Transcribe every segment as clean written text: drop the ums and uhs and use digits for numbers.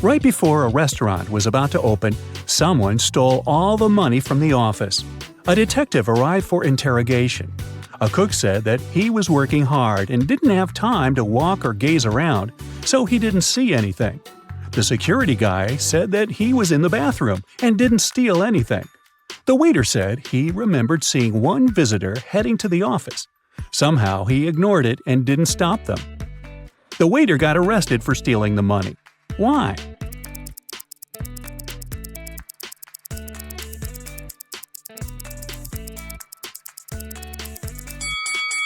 Right before a restaurant was about to open, someone stole all the money from the office. A detective arrived for interrogation. A cook said that he was working hard and didn't have time to walk or gaze around, so he didn't see anything. The security guy said that he was in the bathroom and didn't steal anything. The waiter said he remembered seeing one visitor heading to the office. Somehow he ignored it and didn't stop them. The waiter got arrested for stealing the money. Why?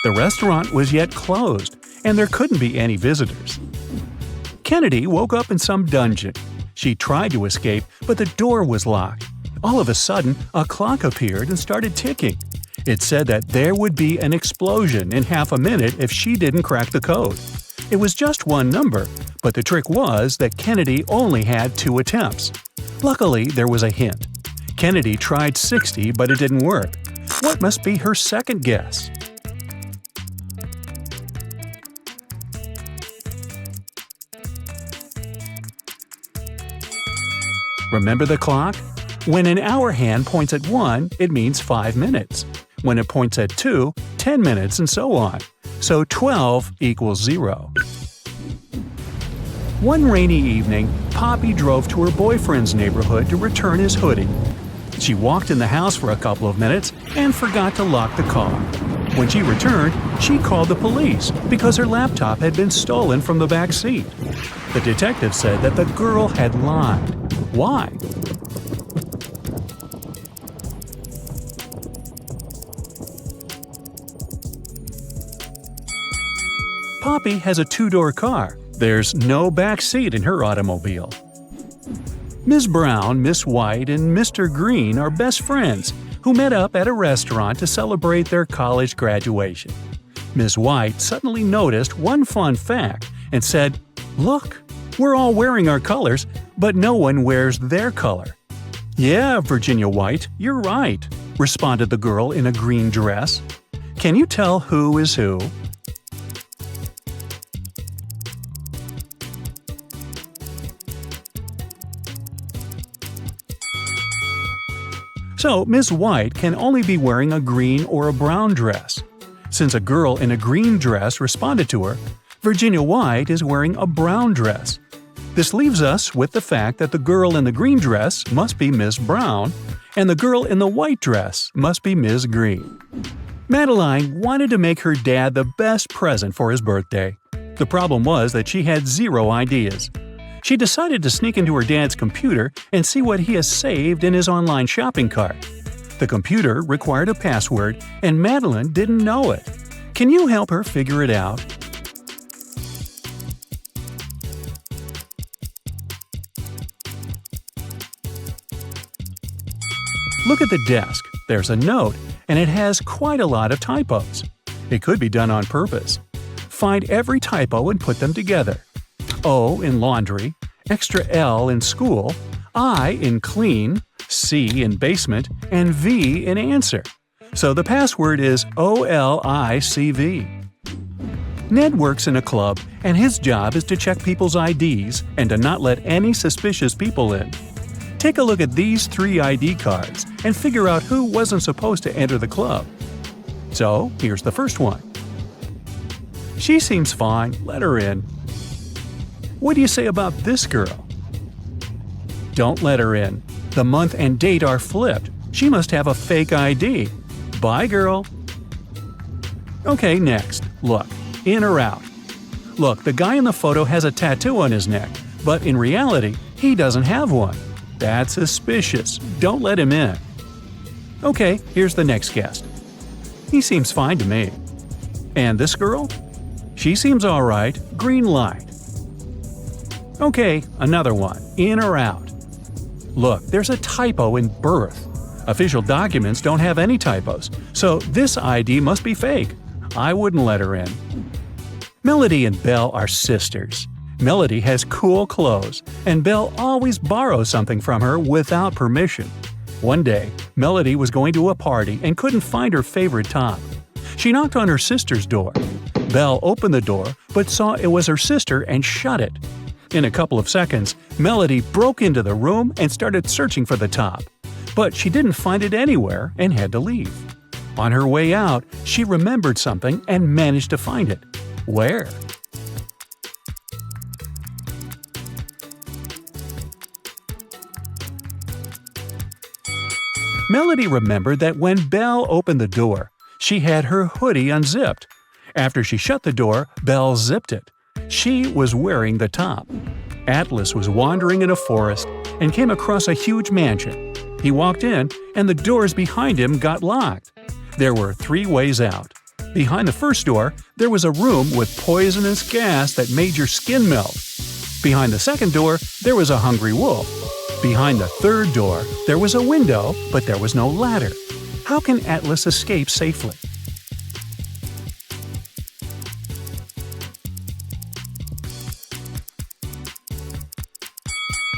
The restaurant was yet closed, and there couldn't be any visitors. Kennedy woke up in some dungeon. She tried to escape, but the door was locked. All of a sudden, a clock appeared and started ticking. It said that there would be an explosion in half a minute if she didn't crack the code. It was just one number, but the trick was that Kennedy only had 2 attempts. Luckily, there was a hint. Kennedy tried 60, but it didn't work. What must be her second guess? Remember the clock? When an hour hand points at 1, it means 5 minutes. When it points at 2, 10 minutes, and so on. So 12 equals 0. One rainy evening, Poppy drove to her boyfriend's neighborhood to return his hoodie. She walked in the house for a couple of minutes and forgot to lock the car. When she returned, she called the police because her laptop had been stolen from the back seat. The detective said that the girl had lied. Why? Poppy has a 2-door car. There's no back seat in her automobile. Ms. Brown, Miss White, and Mr. Green are best friends who met up at a restaurant to celebrate their college graduation. Ms. White suddenly noticed one fun fact and said, "Look, we're all wearing our colors, but no one wears their color." "Yeah, Virginia White, you're right," responded the girl in a green dress. "Can you tell who is who?" So, Ms. White can only be wearing a green or a brown dress. Since a girl in a green dress responded to her, Virginia White is wearing a brown dress. This leaves us with the fact that the girl in the green dress must be Miss Brown, and the girl in the white dress must be Ms. Green. Madeline wanted to make her dad the best present for his birthday. The problem was that she had 0 ideas. She decided to sneak into her dad's computer and see what he has saved in his online shopping cart. The computer required a password, and Madeline didn't know it. Can you help her figure it out? Look at the desk. There's a note, and it has quite a lot of typos. It could be done on purpose. Find every typo and put them together. O in laundry, extra L in school, I in clean, C in basement, and V in answer. So the password is OLICV. Ned works in a club, and his job is to check people's IDs and to not let any suspicious people in. Take a look at these 3 ID cards and figure out who wasn't supposed to enter the club. So here's the first one. She seems fine, let her in. What do you say about this girl? Don't let her in. The month and date are flipped. She must have a fake ID. Bye, girl. Okay, next. Look, in or out? Look, the guy in the photo has a tattoo on his neck, but in reality, he doesn't have one. That's suspicious. Don't let him in. Okay, here's the next guest. He seems fine to me. And this girl? She seems alright. Green light. Okay, another one. In or out? Look, there's a typo in birth. Official documents don't have any typos, so this ID must be fake. I wouldn't let her in. Melody and Belle are sisters. Melody has cool clothes, and Belle always borrows something from her without permission. One day, Melody was going to a party and couldn't find her favorite top. She knocked on her sister's door. Belle opened the door, but saw it was her sister and shut it. In a couple of seconds, Melody broke into the room and started searching for the top. But she didn't find it anywhere and had to leave. On her way out, she remembered something and managed to find it. Where? Melody remembered that when Belle opened the door, she had her hoodie unzipped. After she shut the door, Belle zipped it. She was wearing the top. Atlas was wandering in a forest and came across a huge mansion. He walked in, and the doors behind him got locked. There were 3 ways out. Behind the first door, there was a room with poisonous gas that made your skin melt. Behind the second door, there was a hungry wolf. Behind the third door, there was a window, but there was no ladder. How can Atlas escape safely?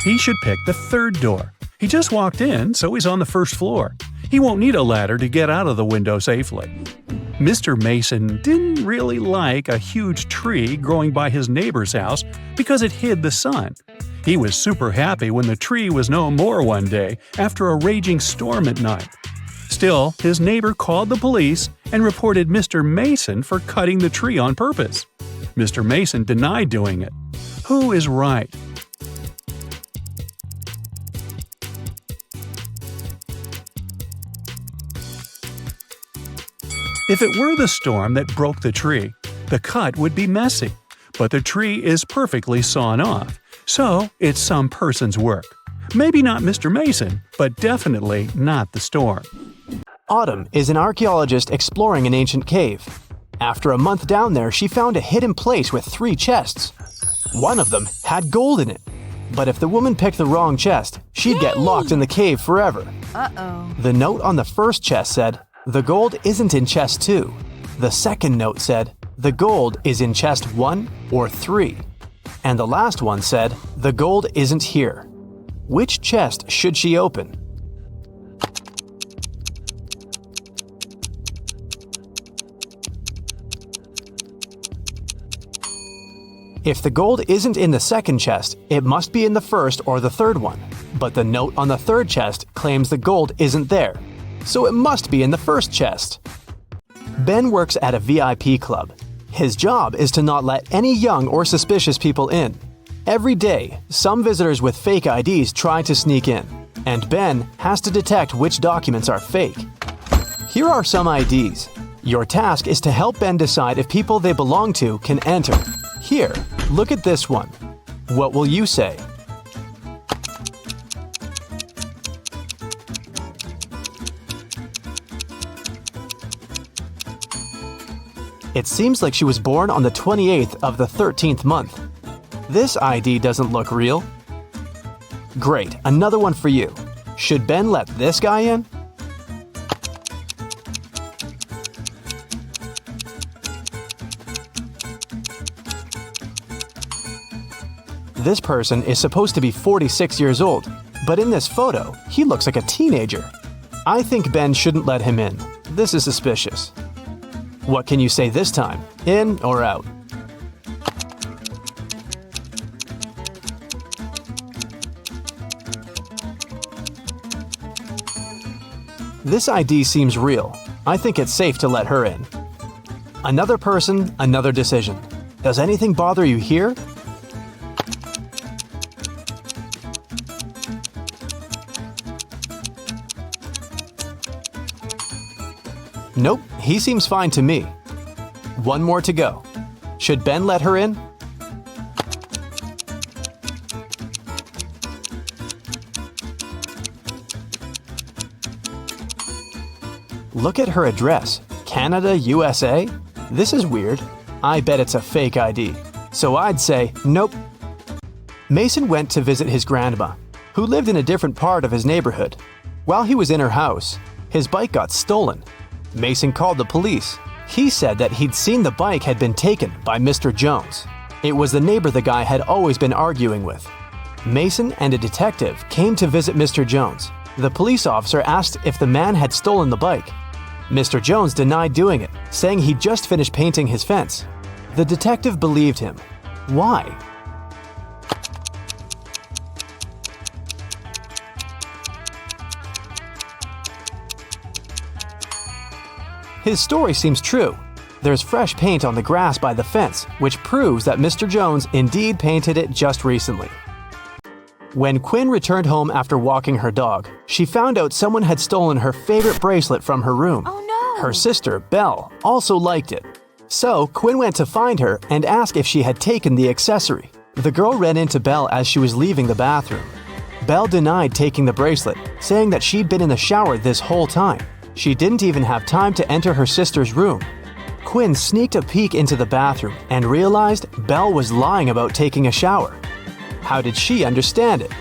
He should pick the third door. He just walked in, so he's on the first floor. He won't need a ladder to get out of the window safely. Mr. Mason didn't really like a huge tree growing by his neighbor's house because it hid the sun. He was super happy when the tree was no more one day after a raging storm at night. Still, his neighbor called the police and reported Mr. Mason for cutting the tree on purpose. Mr. Mason denied doing it. Who is right? If it were the storm that broke the tree, the cut would be messy, but the tree is perfectly sawn off, so it's some person's work. Maybe not Mr. Mason, but definitely not the storm. Autumn is an archaeologist exploring an ancient cave. After a month down there, she found a hidden place with 3 chests. One of them had gold in it, but if the woman picked the wrong chest, she'd get locked in the cave forever. Uh-oh. The note on the first chest said, "The gold isn't in chest 2. The second note said, "The gold is in chest 1 or 3. And the last one said, "The gold isn't here." Which chest should she open? If the gold isn't in the second chest, it must be in the first or the third one. But the note on the third chest claims the gold isn't there, so it must be in the first chest. Ben works at a VIP club. His job is to not let any young or suspicious people in. Every day, some visitors with fake IDs try to sneak in, and Ben has to detect which documents are fake. Here are some IDs. Your task is to help Ben decide if people they belong to can enter. Here, look at this one. What will you say? It seems like she was born on the 28th of the 13th month. This ID doesn't look real. Great, another one for you. Should Ben let this guy in? This person is supposed to be 46 years old, but in this photo, he looks like a teenager. I think Ben shouldn't let him in. This is suspicious. What can you say this time? In or out? This ID seems real. I think it's safe to let her in. Another person, another decision. Does anything bother you here? Nope, he seems fine to me. One more to go. Should Ben let her in? Look at her address. Canada, USA? This is weird. I bet it's a fake ID. So I'd say nope. Mason went to visit his grandma, who lived in a different part of his neighborhood. While he was in her house, his bike got stolen. Mason called the police. He said that he'd seen the bike had been taken by Mr. Jones. It was the neighbor the guy had always been arguing with. Mason and a detective came to visit Mr. Jones. The police officer asked if the man had stolen the bike. Mr. Jones denied doing it, saying he'd just finished painting his fence. The detective believed him. Why? His story seems true. There's fresh paint on the grass by the fence, which proves that Mr. Jones indeed painted it just recently. When Quinn returned home after walking her dog, she found out someone had stolen her favorite bracelet from her room. Oh no! Her sister, Belle, also liked it. So Quinn went to find her and asked if she had taken the accessory. The girl ran into Belle as she was leaving the bathroom. Belle denied taking the bracelet, saying that she'd been in the shower this whole time. She didn't even have time to enter her sister's room. Quinn sneaked a peek into the bathroom and realized Belle was lying about taking a shower. How did she understand it?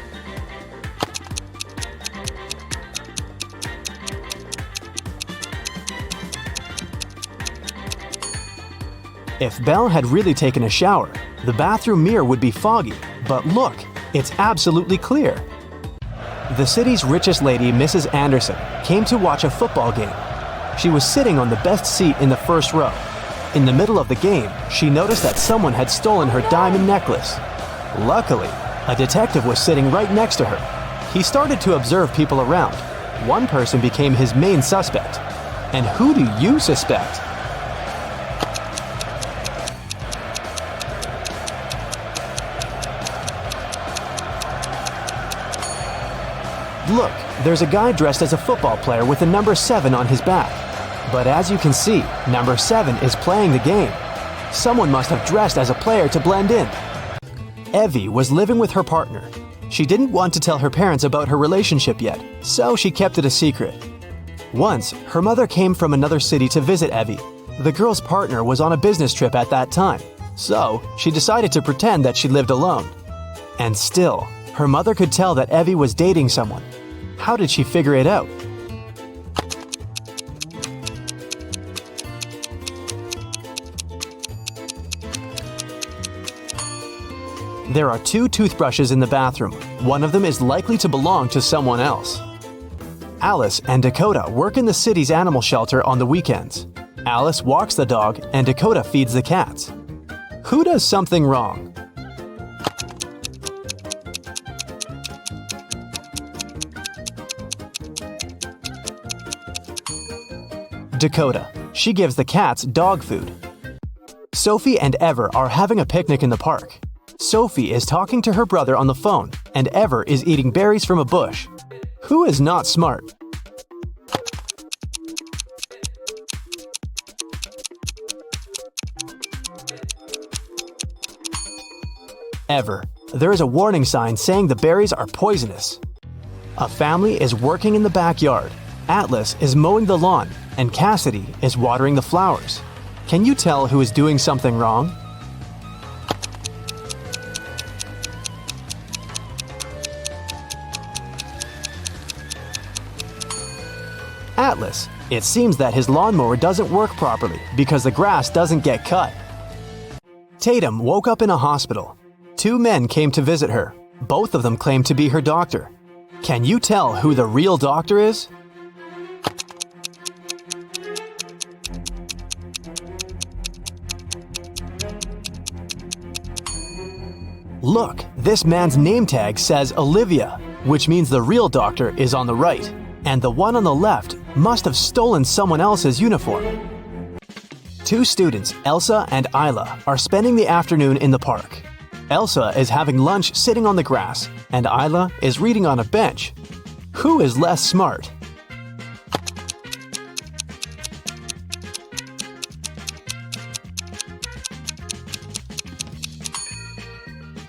If Belle had really taken a shower, the bathroom mirror would be foggy, but look, it's absolutely clear. The city's richest lady, Mrs. Anderson, came to watch a football game. She was sitting on the best seat in the first row. In the middle of the game, she noticed that someone had stolen her diamond necklace. Luckily, a detective was sitting right next to her. He started to observe people around. One person became his main suspect. And who do you suspect? Look, there's a guy dressed as a football player with a number 7 on his back. But as you can see, number 7 is playing the game. Someone must have dressed as a player to blend in. Evie was living with her partner. She didn't want to tell her parents about her relationship yet, so she kept it a secret. Once, her mother came from another city to visit Evie. The girl's partner was on a business trip at that time, so she decided to pretend that she lived alone. And still, her mother could tell that Evie was dating someone. How did she figure it out? There are 2 toothbrushes in the bathroom. One of them is likely to belong to someone else. Alice and Dakota work in the city's animal shelter on the weekends. Alice walks the dog and Dakota feeds the cats. Who does something wrong? Dakota. She gives the cats dog food. Sophie and Ever are having a picnic in the park. Sophie is talking to her brother on the phone, and Ever is eating berries from a bush. Who is not smart? Ever. There is a warning sign saying the berries are poisonous. A family is working in the backyard. Atlas is mowing the lawn, and Cassidy is watering the flowers. Can you tell who is doing something wrong? Atlas. It seems that his lawnmower doesn't work properly because the grass doesn't get cut. Tatum woke up in a hospital. 2 men came to visit her. Both of them claim to be her doctor. Can you tell who the real doctor is? Look, this man's name tag says Olivia, which means the real doctor is on the right, and the one on the left must have stolen someone else's uniform. 2 students, Elsa and Isla, are spending the afternoon in the park. Elsa is having lunch sitting on the grass, and Isla is reading on a bench. Who is less smart?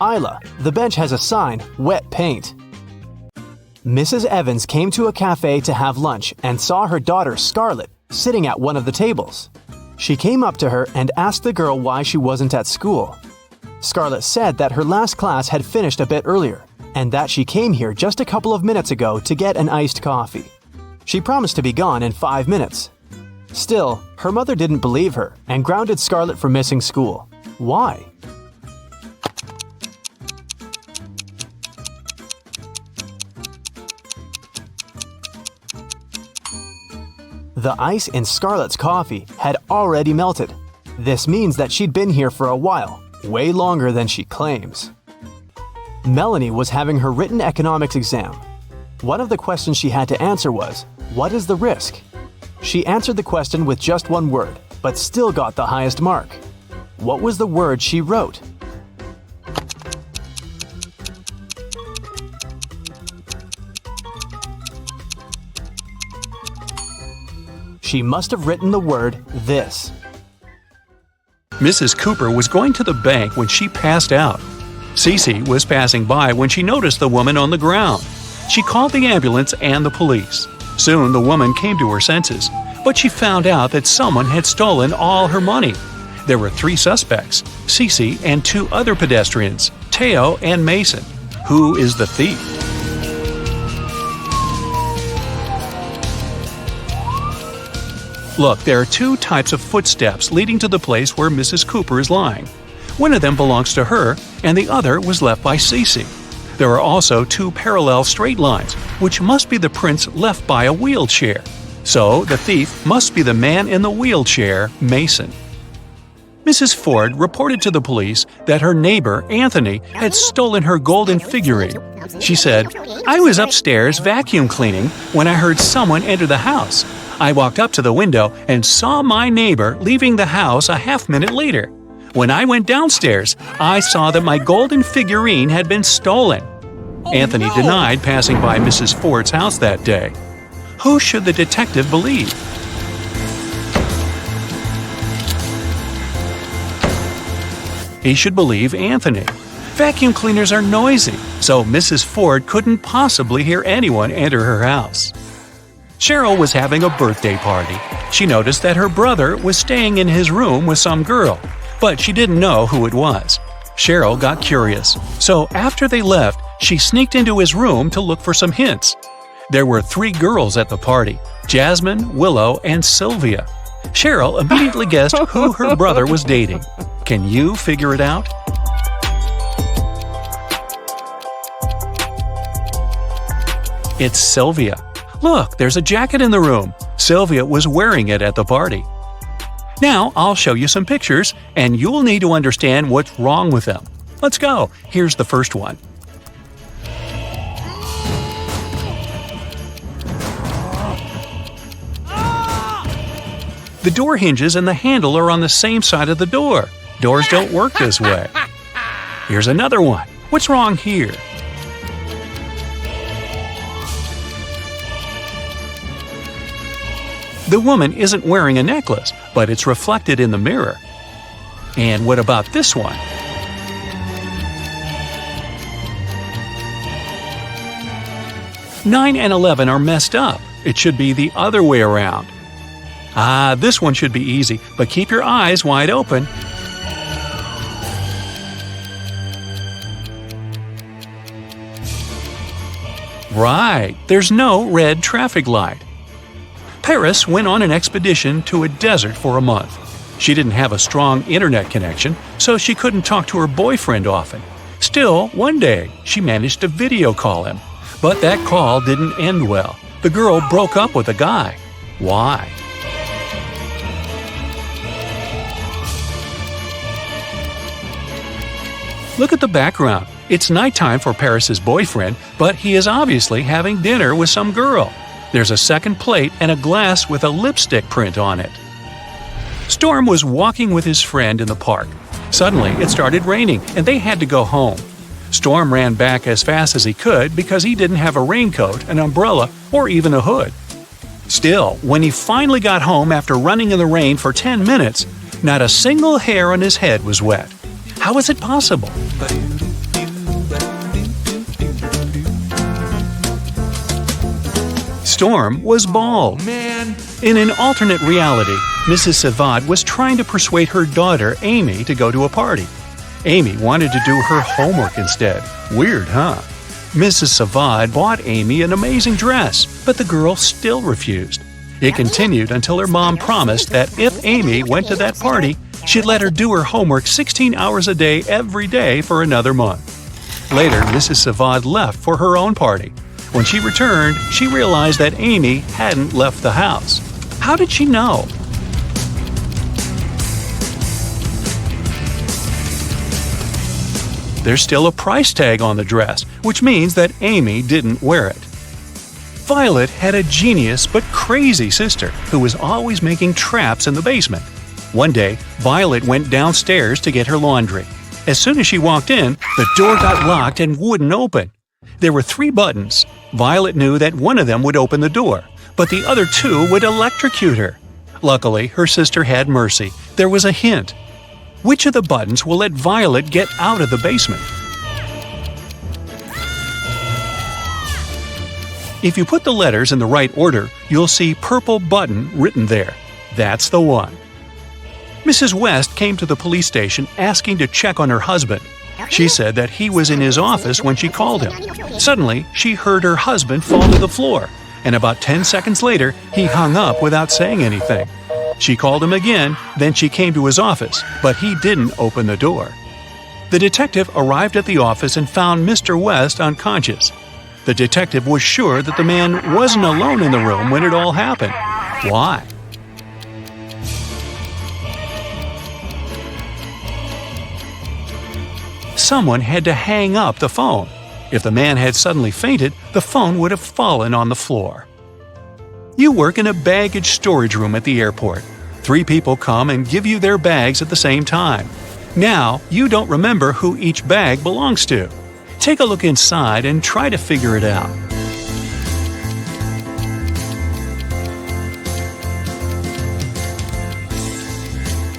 Isla. The bench has a sign, wet paint. Mrs. Evans came to a cafe to have lunch and saw her daughter Scarlett sitting at one of the tables. She came up to her and asked the girl why she wasn't at school. Scarlett said that her last class had finished a bit earlier and that she came here just a couple of minutes ago to get an iced coffee. She promised to be gone in 5 minutes. Still, her mother didn't believe her and grounded Scarlett for missing school. Why? The ice in Scarlett's coffee had already melted. This means that she'd been here for a while, way longer than she claims. Melanie was having her written economics exam. One of the questions she had to answer was, what is the risk? She answered the question with just one word, but still got the highest mark. What was the word she wrote? She must have written the word this. Mrs. Cooper was going to the bank when she passed out. Cece was passing by when she noticed the woman on the ground. She called the ambulance and the police. Soon the woman came to her senses, but she found out that someone had stolen all her money. There were 3 suspects, Cece and 2 other pedestrians, Teo and Mason. Who is the thief? Look, there are 2 types of footsteps leading to the place where Mrs. Cooper is lying. One of them belongs to her, and the other was left by Cece. There are also 2 parallel straight lines, which must be the prints left by a wheelchair. So, the thief must be the man in the wheelchair, Mason. Mrs. Ford reported to the police that her neighbor, Anthony, had stolen her golden figurine. She said, "I was upstairs vacuum cleaning when I heard someone enter the house. I walked up to the window and saw my neighbor leaving the house a half-minute later. When I went downstairs, I saw that my golden figurine had been stolen." Anthony denied passing by Mrs. Ford's house that day. Who should the detective believe? He should believe Anthony. Vacuum cleaners are noisy, so Mrs. Ford couldn't possibly hear anyone enter her house. Cheryl was having a birthday party. She noticed that her brother was staying in his room with some girl, but she didn't know who it was. Cheryl got curious, so after they left, she sneaked into his room to look for some hints. There were 3 girls at the party, Jasmine, Willow, and Sylvia. Cheryl immediately guessed who her brother was dating. Can you figure it out? It's Sylvia. Look, there's a jacket in the room. Sylvia was wearing it at the party. Now I'll show you some pictures, and you'll need to understand what's wrong with them. Let's go. Here's the first one. The door hinges and the handle are on the same side of the door. Doors don't work this way. Here's another one. What's wrong here? The woman isn't wearing a necklace, but it's reflected in the mirror. And what about this one? Nine and 11 are messed up. It should be the other way around. This one should be easy, but keep your eyes wide open. Right, there's no red traffic light. Paris went on an expedition to a desert for a month. She didn't have a strong internet connection, so she couldn't talk to her boyfriend often. Still, one day, she managed to video call him. But that call didn't end well. The girl broke up with the guy. Why? Look at the background. It's nighttime for Paris's boyfriend, but he is obviously having dinner with some girl. There's a second plate and a glass with a lipstick print on it. Storm was walking with his friend in the park. Suddenly, it started raining, and they had to go home. Storm ran back as fast as he could because he didn't have a raincoat, an umbrella, or even a hood. Still, when he finally got home after running in the rain for 10 minutes, not a single hair on his head was wet. How is it possible? Storm was bald. In an alternate reality, Mrs. Savad was trying to persuade her daughter, Amy, to go to a party. Amy wanted to do her homework instead. Weird, huh? Mrs. Savad bought Amy an amazing dress, but the girl still refused. It continued until her mom promised that if Amy went to that party, she'd let her do her homework 16 hours a day every day for another month. Later, Mrs. Savad left for her own party. When she returned, she realized that Amy hadn't left the house. How did she know? There's still a price tag on the dress, which means that Amy didn't wear it. Violet had a genius but crazy sister who was always making traps in the basement. One day, Violet went downstairs to get her laundry. As soon as she walked in, the door got locked and wouldn't open. There were 3 buttons. Violet knew that one of them would open the door, but the other 2 would electrocute her. Luckily, her sister had mercy. There was a hint. Which of the buttons will let Violet get out of the basement? If you put the letters in the right order, you'll see purple button written there. That's the one. Mrs. West came to the police station asking to check on her husband. She said that he was in his office when she called him. Suddenly, she heard her husband fall to the floor, and about 10 seconds later, he hung up without saying anything. She called him again, then she came to his office, but he didn't open the door. The detective arrived at the office and found Mr. West unconscious. The detective was sure that the man wasn't alone in the room when it all happened. Why? Someone had to hang up the phone. If the man had suddenly fainted, the phone would have fallen on the floor. You work in a baggage storage room at the airport. 3 people come and give you their bags at the same time. Now, you don't remember who each bag belongs to. Take a look inside and try to figure it out.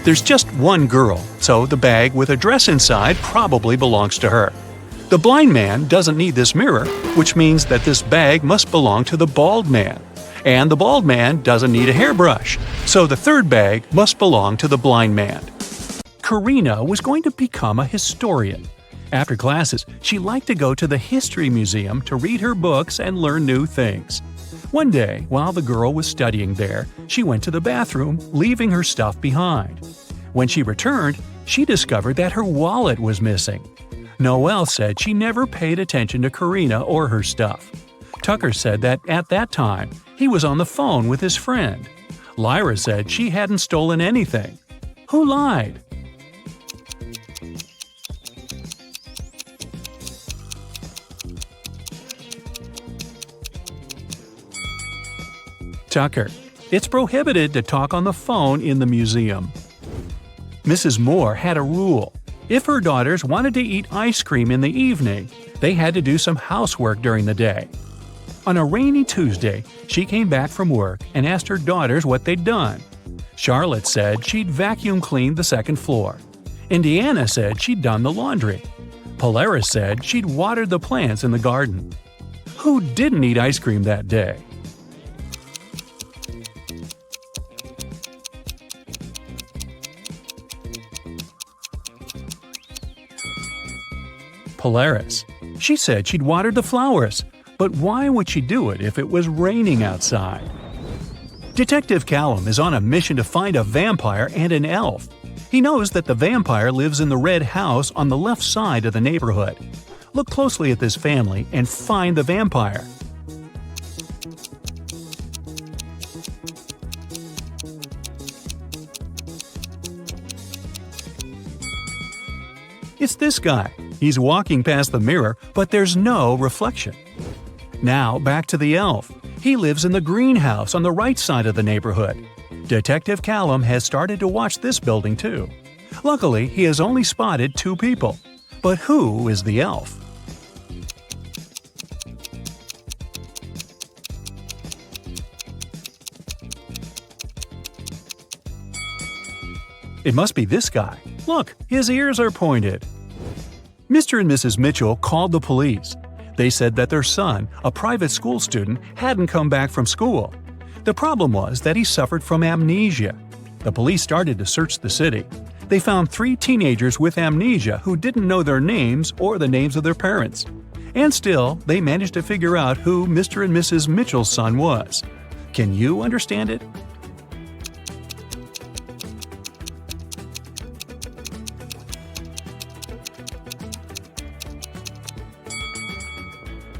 There's just one girl, so the bag with a dress inside probably belongs to her. The blind man doesn't need this mirror, which means that this bag must belong to the bald man. And the bald man doesn't need a hairbrush, so the third bag must belong to the blind man. Karina was going to become a historian. After classes, she liked to go to the history museum to read her books and learn new things. One day, while the girl was studying there, she went to the bathroom, leaving her stuff behind. When she returned, she discovered that her wallet was missing. Noelle said she never paid attention to Karina or her stuff. Tucker said that at that time, he was on the phone with his friend. Lyra said she hadn't stolen anything. Who lied? Tucker. It's prohibited to talk on the phone in the museum. Mrs. Moore had a rule. If her daughters wanted to eat ice cream in the evening, they had to do some housework during the day. On a rainy Tuesday, she came back from work and asked her daughters what they'd done. Charlotte said she'd vacuum cleaned the second floor. Indiana said she'd done the laundry. Polaris said she'd watered the plants in the garden. Who didn't eat ice cream that day? Polaris. She said she'd watered the flowers, but why would she do it if it was raining outside? Detective Callum is on a mission to find a vampire and an elf. He knows that the vampire lives in the red house on the left side of the neighborhood. Look closely at this family and find the vampire. It's this guy. He's walking past the mirror, but there's no reflection. Now back to the elf. He lives in the greenhouse on the right side of the neighborhood. Detective Callum has started to watch this building too. Luckily, he has only spotted 2 people. But who is the elf? It must be this guy. Look, his ears are pointed. Mr. and Mrs. Mitchell called the police. They said that their son, a private school student, hadn't come back from school. The problem was that he suffered from amnesia. The police started to search the city. They found 3 teenagers with amnesia who didn't know their names or the names of their parents. And still, they managed to figure out who Mr. and Mrs. Mitchell's son was. Can you understand it?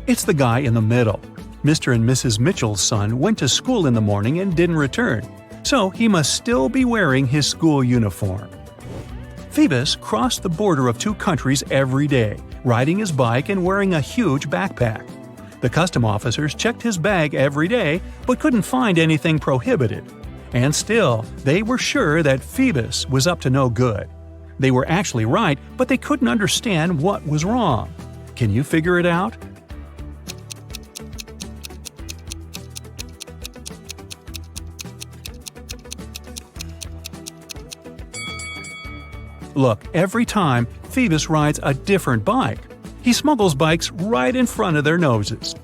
It's the guy in the middle. Mr. and Mrs. Mitchell's son went to school in the morning and didn't return, so he must still be wearing his school uniform. Phoebus crossed the border of 2 countries every day, riding his bike and wearing a huge backpack. The custom officers checked his bag every day but couldn't find anything prohibited. And still, they were sure that Phoebus was up to no good. They were actually right, but they couldn't understand what was wrong. Can you figure it out? Look, every time, Phoebus rides a different bike. He smuggles bikes right in front of their noses.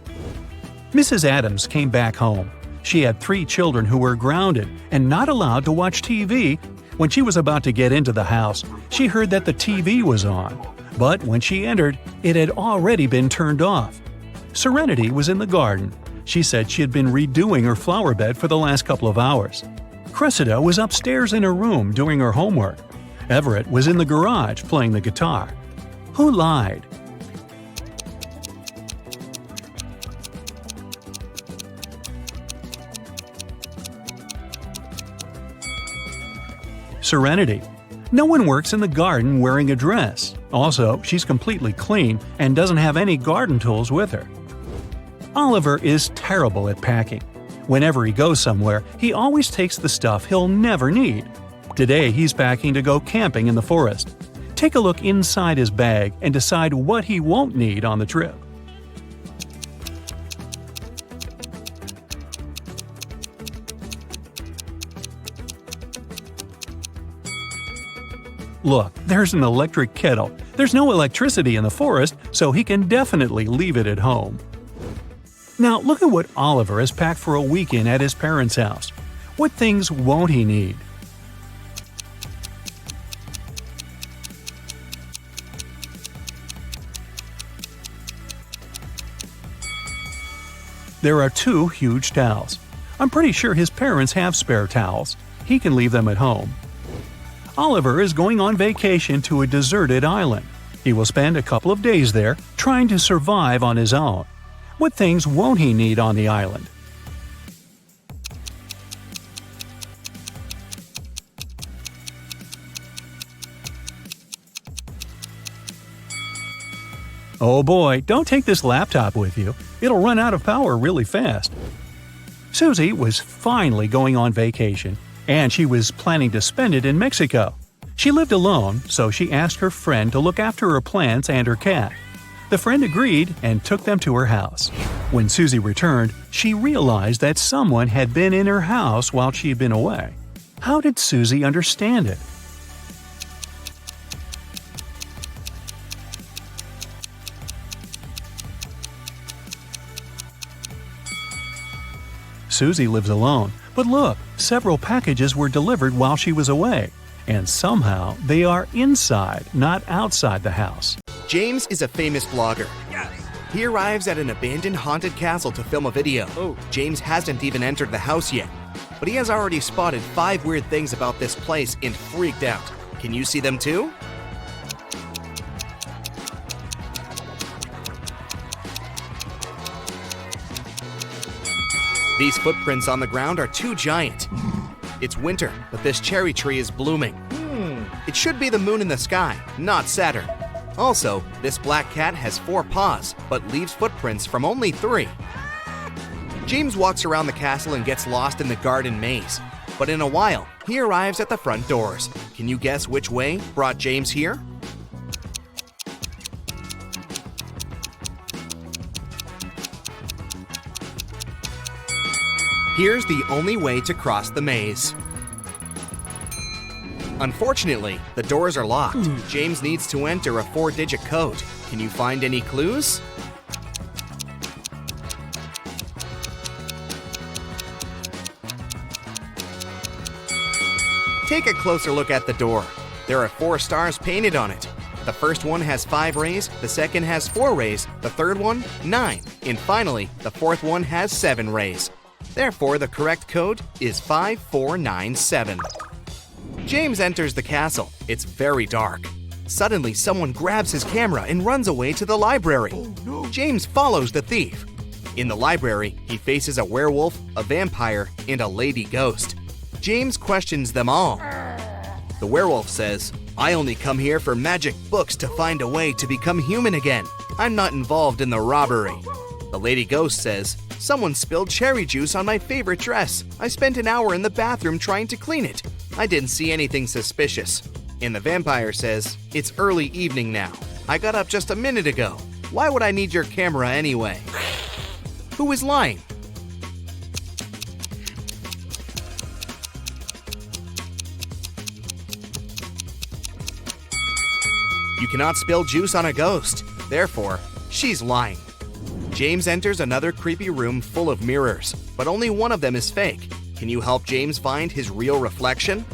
Mrs. Adams came back home. She had 3 children who were grounded and not allowed to watch TV. When she was about to get into the house, she heard that the TV was on. But when she entered, it had already been turned off. Serenity was in the garden. She said she had been redoing her flower bed for the last couple of hours. Cressida was upstairs in her room doing her homework. Everett was in the garage playing the guitar. Who lied? Serenity. No one works in the garden wearing a dress. Also, she's completely clean and doesn't have any garden tools with her. Oliver is terrible at packing. Whenever he goes somewhere, he always takes the stuff he'll never need. Today, he's packing to go camping in the forest. Take a look inside his bag and decide what he won't need on the trip. Look, there's an electric kettle. There's no electricity in the forest, so he can definitely leave it at home. Now look at what Oliver has packed for a weekend at his parents' house. What things won't he need? There are 2 huge towels. I'm pretty sure his parents have spare towels. He can leave them at home. Oliver is going on vacation to a deserted island. He will spend a couple of days there trying to survive on his own. What things won't he need on the island? Oh boy, don't take this laptop with you. It'll run out of power really fast. Susie was finally going on vacation, and she was planning to spend it in Mexico. She lived alone, so she asked her friend to look after her plants and her cat. The friend agreed and took them to her house. When Susie returned, she realized that someone had been in her house while she had been away. How did Susie understand it? Susie lives alone, but look, several packages were delivered while she was away. And somehow they are inside, not outside the house. James is a famous blogger. Yes. He arrives at an abandoned haunted castle to film a video. Oh. James hasn't even entered the house yet, but he has already spotted 5 weird things about this place and freaked out. Can you see them too? These footprints on the ground are too giant. It's winter, but this cherry tree is blooming. It should be the moon in the sky, not Saturn. Also, this black cat has 4 paws, but leaves footprints from only 3. James walks around the castle and gets lost in the garden maze. But in a while, he arrives at the front doors. Can you guess which way brought James here? Here's the only way to cross the maze. Unfortunately, the doors are locked. James needs to enter a 4-digit code. Can you find any clues? Take a closer look at the door. There are 4 stars painted on it. The first one has 5 rays, the second has 4 rays, the third one, 9, and finally, the fourth one has 7 rays. Therefore, the correct code is 5497. James enters the castle. It's very dark. Suddenly, someone grabs his camera and runs away to the library. Oh, no. James follows the thief. In the library, he faces a werewolf, a vampire, and a lady ghost. James questions them all. The werewolf says, "I only come here for magic books to find a way to become human again. I'm not involved in the robbery." The lady ghost says, "Someone spilled cherry juice on my favorite dress. I spent an hour in the bathroom trying to clean it. I didn't see anything suspicious." And the vampire says, "It's early evening now. I got up just a minute ago. Why would I need your camera anyway?" Who is lying? You cannot spill juice on a ghost. Therefore, she's lying. James enters another creepy room full of mirrors, but only one of them is fake. Can you help James find his real reflection?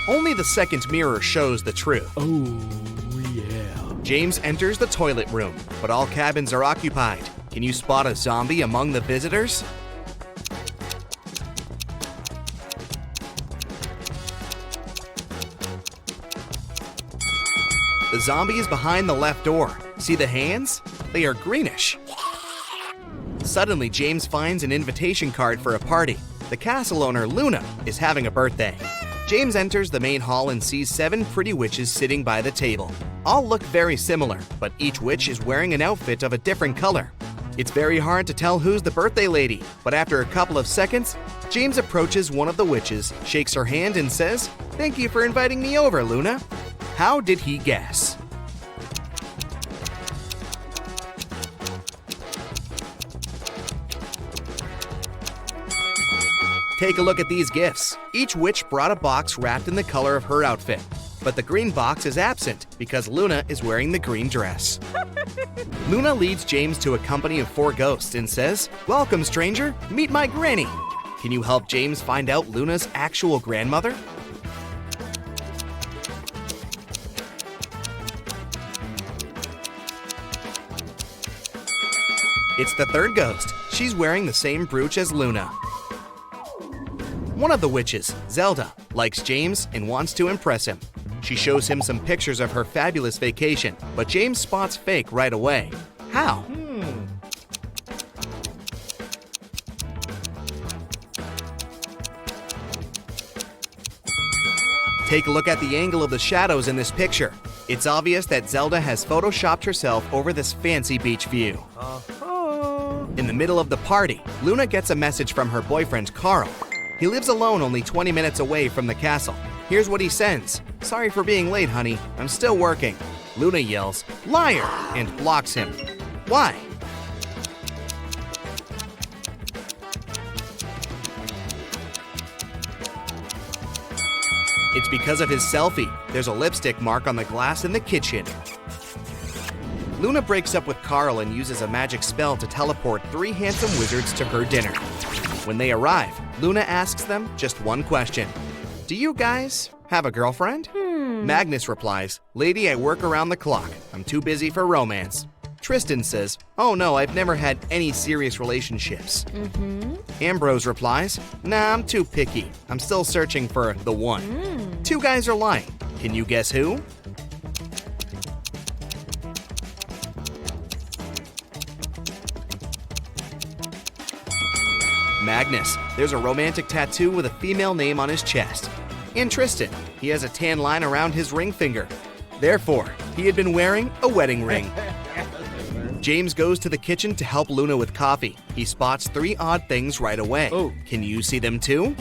Only the second mirror shows the truth. Oh, yeah. James enters the toilet room, but all cabins are occupied. Can you spot a zombie among the visitors? The zombie is behind the left door. See the hands? They are greenish. Suddenly, James finds an invitation card for a party. The castle owner, Luna, is having a birthday. James enters the main hall and sees 7 pretty witches sitting by the table. All look very similar, but each witch is wearing an outfit of a different color. It's very hard to tell who's the birthday lady, but after a couple of seconds, James approaches one of the witches, shakes her hand, and says, "Thank you for inviting me over, Luna." How did he guess? Take a look at these gifts. Each witch brought a box wrapped in the color of her outfit, but the green box is absent because Luna is wearing the green dress. Luna leads James to a company of 4 ghosts and says, "Welcome, stranger. Meet my granny." Can you help James find out Luna's actual grandmother? It's the third ghost. She's wearing the same brooch as Luna. One of the witches, Zelda, likes James and wants to impress him. She shows him some pictures of her fabulous vacation, but James spots fake right away. How? Take a look at the angle of the shadows in this picture. It's obvious that Zelda has photoshopped herself over this fancy beach view. In the middle of the party, Luna gets a message from her boyfriend, Carl. He lives alone only 20 minutes away from the castle. Here's what he sends. "Sorry for being late, honey. I'm still working." Luna yells, "Liar!" and blocks him. Why? It's because of his selfie. There's a lipstick mark on the glass in the kitchen. Luna breaks up with Carl and uses a magic spell to teleport 3 handsome wizards to her dinner. When they arrive, Luna asks them just one question. "Do you guys have a girlfriend?" Magnus replies, "Lady, I work around the clock. I'm too busy for romance." Tristan says, "Oh no, I've never had any serious relationships." Ambrose replies, "Nah, I'm too picky. I'm still searching for the one." 2 guys are lying. Can you guess who? Magnus. There's a romantic tattoo with a female name on his chest. And Tristan. He has a tan line around his ring finger. Therefore, he had been wearing a wedding ring. James goes to the kitchen to help Luna with coffee. He spots 3 odd things right away. Oh. Can you see them too?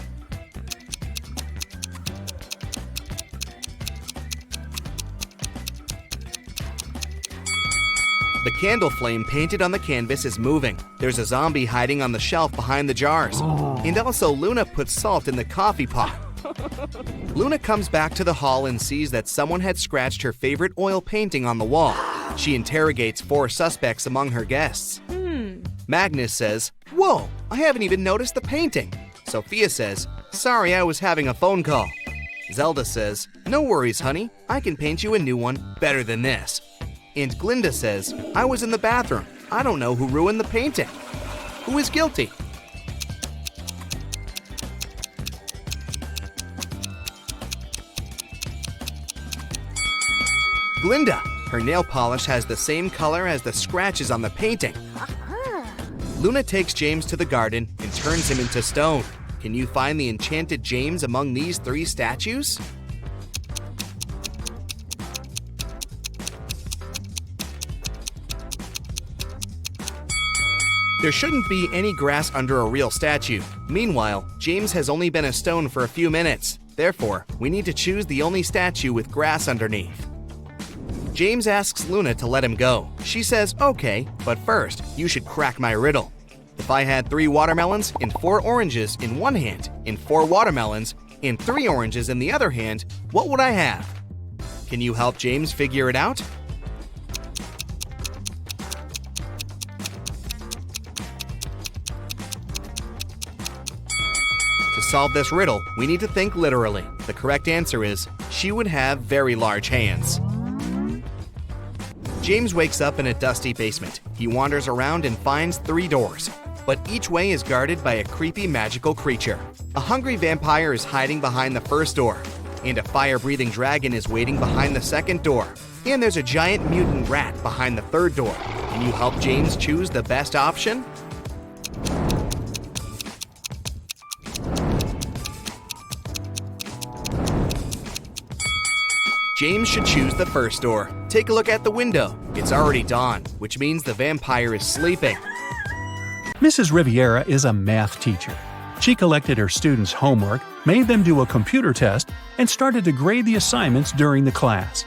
The candle flame painted on the canvas is moving. There's a zombie hiding on the shelf behind the jars. And also Luna puts salt in the coffee pot. Luna comes back to the hall and sees that someone had scratched her favorite oil painting on the wall. She interrogates 4 suspects among her guests. Magnus says, "Whoa, I haven't even noticed the painting." Sophia says, "Sorry, I was having a phone call." Zelda says, "No worries, honey. I can paint you a new one better than this." And Glinda says, "I was in the bathroom. I don't know who ruined the painting." Who is guilty? Glinda. Her nail polish has the same color as the scratches on the painting. Luna takes James to the garden and turns him into stone. Can you find the enchanted James among these 3 statues? There shouldn't be any grass under a real statue. Meanwhile, James has only been a stone for a few minutes. Therefore, we need to choose the only statue with grass underneath. James asks Luna to let him go. She says, okay, but first, you should crack my riddle. If I had 3 watermelons and 4 oranges in one hand, and 4 watermelons and 3 oranges in the other hand, what would I have? Can you help James figure it out? To solve this riddle, we need to think literally. The correct answer is, she would have very large hands. James wakes up in a dusty basement. He wanders around and finds 3 doors, but each way is guarded by a creepy magical creature. A hungry vampire is hiding behind the first door, and a fire-breathing dragon is waiting behind the second door. And there's a giant mutant rat behind the third door. Can you help James choose the best option? James should choose the first door. Take a look at the window. It's already dawn, which means the vampire is sleeping. Mrs. Riviera is a math teacher. She collected her students' homework, made them do a computer test, and started to grade the assignments during the class.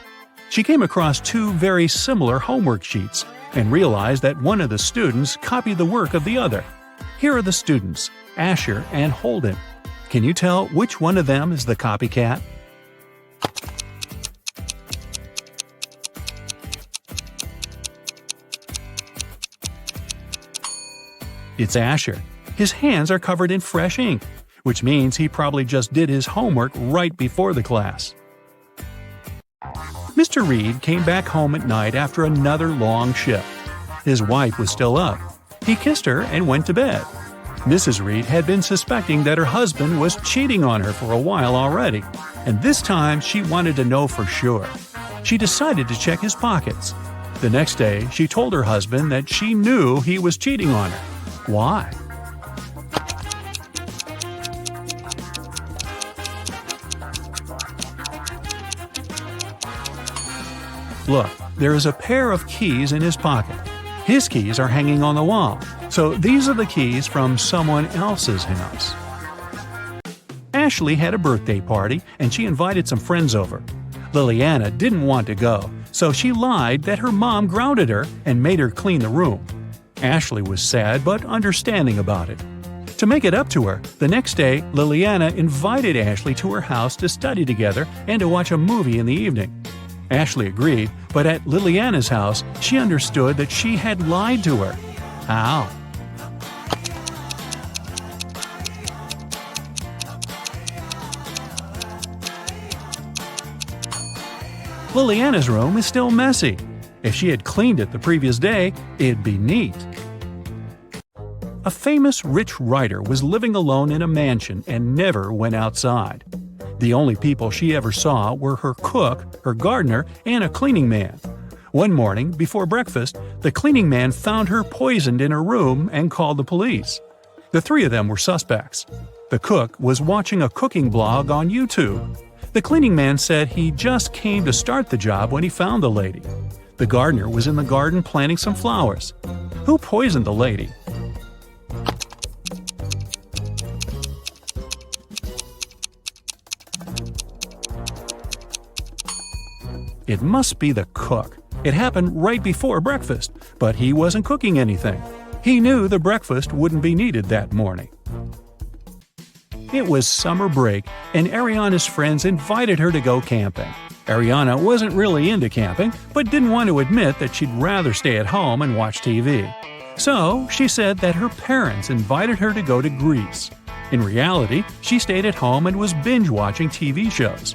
She came across 2 very similar homework sheets and realized that one of the students copied the work of the other. Here are the students, Asher and Holden. Can you tell which one of them is the copycat? It's Asher. His hands are covered in fresh ink, which means he probably just did his homework right before the class. Mr. Reed came back home at night after another long shift. His wife was still up. He kissed her and went to bed. Mrs. Reed had been suspecting that her husband was cheating on her for a while already, and this time she wanted to know for sure. She decided to check his pockets. The next day, she told her husband that she knew he was cheating on her. Why? Look, there is a pair of keys in his pocket. His keys are hanging on the wall, so these are the keys from someone else's house. Ashley had a birthday party and she invited some friends over. Liliana didn't want to go, so she lied that her mom grounded her and made her clean the room. Ashley was sad but understanding about it. To make it up to her, the next day, Liliana invited Ashley to her house to study together and to watch a movie in the evening. Ashley agreed, but at Liliana's house, she understood that she had lied to her. How? Liliana's room is still messy. If she had cleaned it the previous day, it'd be neat. A famous rich writer was living alone in a mansion and never went outside. The only people she ever saw were her cook, her gardener, and a cleaning man. One morning, before breakfast, the cleaning man found her poisoned in her room and called the police. The 3 of them were suspects. The cook was watching a cooking blog on YouTube. The cleaning man said he just came to start the job when he found the lady. The gardener was in the garden planting some flowers. Who poisoned the lady? It must be the cook. It happened right before breakfast, but he wasn't cooking anything. He knew the breakfast wouldn't be needed that morning. It was summer break, and Ariana's friends invited her to go camping. Ariana wasn't really into camping, but didn't want to admit that she'd rather stay at home and watch TV. So, she said that her parents invited her to go to Greece. In reality, she stayed at home and was binge-watching TV shows.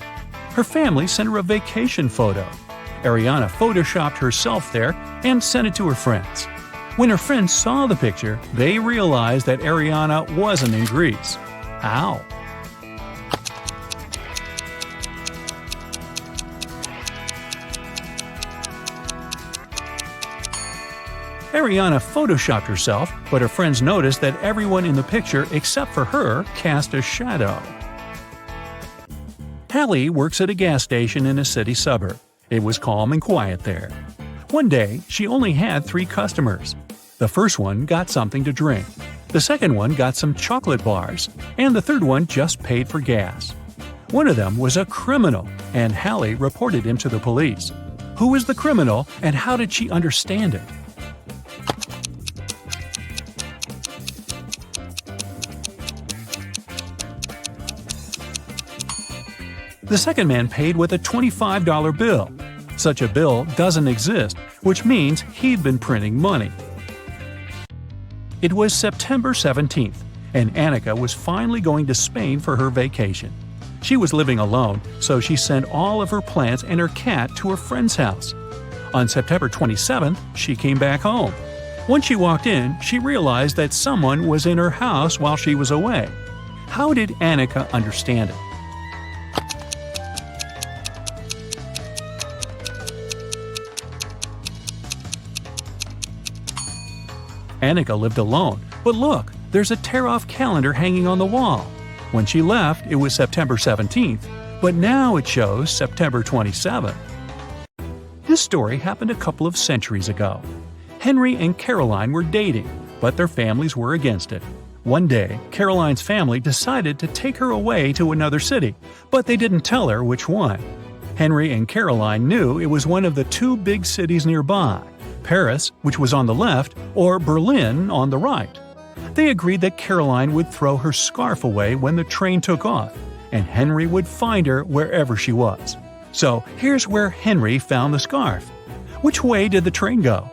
Her family sent her a vacation photo. Ariana photoshopped herself there and sent it to her friends. When her friends saw the picture, they realized that Ariana wasn't in Greece. How? Ariana photoshopped herself, but her friends noticed that everyone in the picture except for her cast a shadow. Hallie works at a gas station in a city suburb. It was calm and quiet there. One day, she only had 3 customers. The first one got something to drink. The second one got some chocolate bars, and the third one just paid for gas. One of them was a criminal, and Hallie reported him to the police. Who was the criminal, and how did she understand it? The second man paid with a $25 bill. Such a bill doesn't exist, which means he'd been printing money. It was September 17th, and Annika was finally going to Spain for her vacation. She was living alone, so she sent all of her plants and her cat to her friend's house. On September 27th, she came back home. When she walked in, she realized that someone was in her house while she was away. How did Annika understand it? Annika lived alone, but look, there's a tear-off calendar hanging on the wall. When she left, it was September 17th, but now it shows September 27th. This story happened a couple of centuries ago. Henry and Caroline were dating, but their families were against it. One day, Caroline's family decided to take her away to another city, but they didn't tell her which one. Henry and Caroline knew it was one of the two big cities nearby, Paris, which was on the left, or Berlin on the right. They agreed that Caroline would throw her scarf away when the train took off, and Henry would find her wherever she was. So here's where Henry found the scarf. Which way did the train go?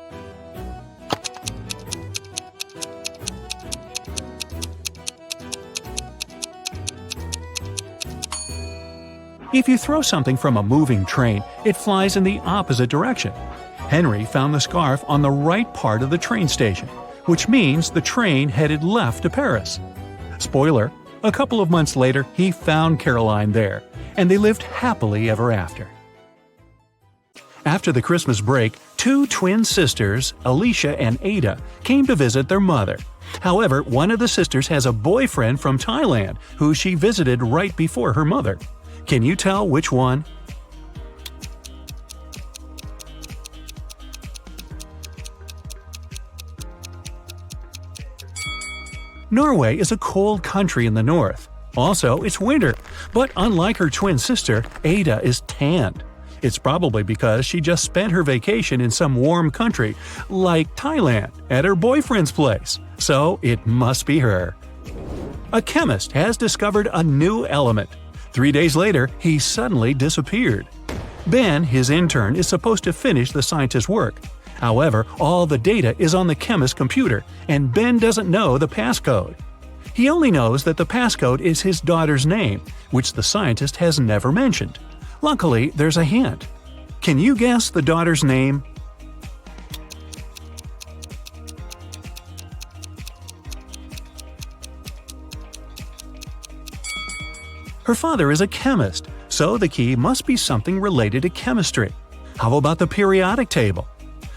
If you throw something from a moving train, it flies in the opposite direction. Henry found the scarf on the right part of the train station, which means the train headed left to Paris. Spoiler, a couple of months later he found Caroline there, and they lived happily ever after. After the Christmas break, two twin sisters, Alicia and Ada, came to visit their mother. However, one of the sisters has a boyfriend from Thailand who she visited right before her mother. Can you tell which one? Norway is a cold country in the north. Also, it's winter, but unlike her twin sister, Ada is tanned. It's probably because she just spent her vacation in some warm country, like Thailand, at her boyfriend's place. So it must be her. A chemist has discovered a new element. 3 days later, he suddenly disappeared. Ben, his intern, is supposed to finish the scientist's work. However, all the data is on the chemist's computer, and Ben doesn't know the passcode. He only knows that the passcode is his daughter's name, which the scientist has never mentioned. Luckily, there's a hint. Can you guess the daughter's name? Her father is a chemist, so the key must be something related to chemistry. How about the periodic table?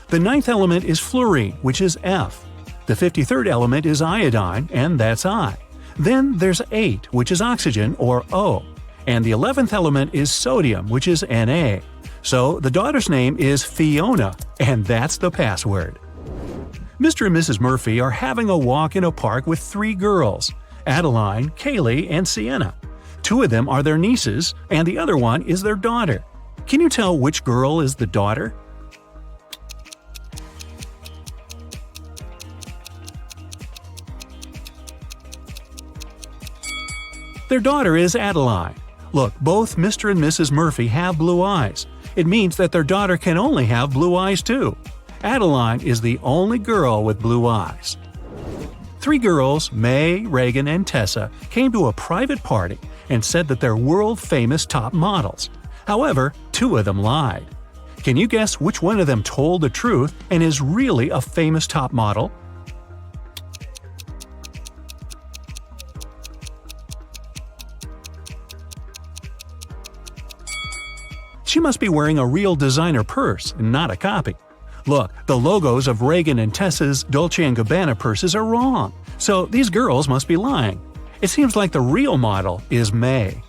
The 9th element is fluorine, which is F. The 53rd element is iodine, and that's I. Then there's 8, which is oxygen, or O. And the 11th element is sodium, which is Na. So the daughter's name is Fiona, and that's the password. Mr. and Mrs. Murphy are having a walk in a park with 3 girls, Adeline, Kaylee, and Sienna. 2 of them are their nieces, and the other one is their daughter. Can you tell which girl is the daughter? Their daughter is Adeline. Look, both Mr. and Mrs. Murphy have blue eyes. It means that their daughter can only have blue eyes too. Adeline is the only girl with blue eyes. 3 girls, May, Reagan, and Tessa, came to a private party and said that they're world-famous top models. However, 2 of them lied. Can you guess which one of them told the truth and is really a famous top model? She must be wearing a real designer purse and not a copy. Look, the logos of Reagan and Tessa's Dolce & Gabbana purses are wrong, so these girls must be lying. It seems like the real model is May.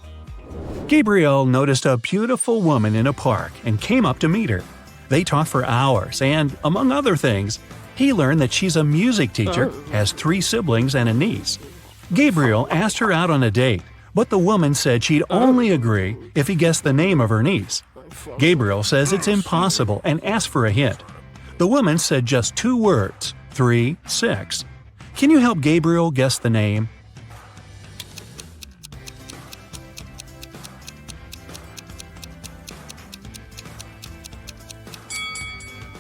Gabrielle noticed a beautiful woman in a park and came up to meet her. They talked for hours and, among other things, He learned that she's a music teacher, has 3 siblings and a niece. Gabriel asked her out on a date, but the woman said she'd only agree if he guessed the name of her niece. Gabriel says it's impossible and asked for a hint. The woman said just 2 words, 3, 6. Can you help Gabriel guess the name?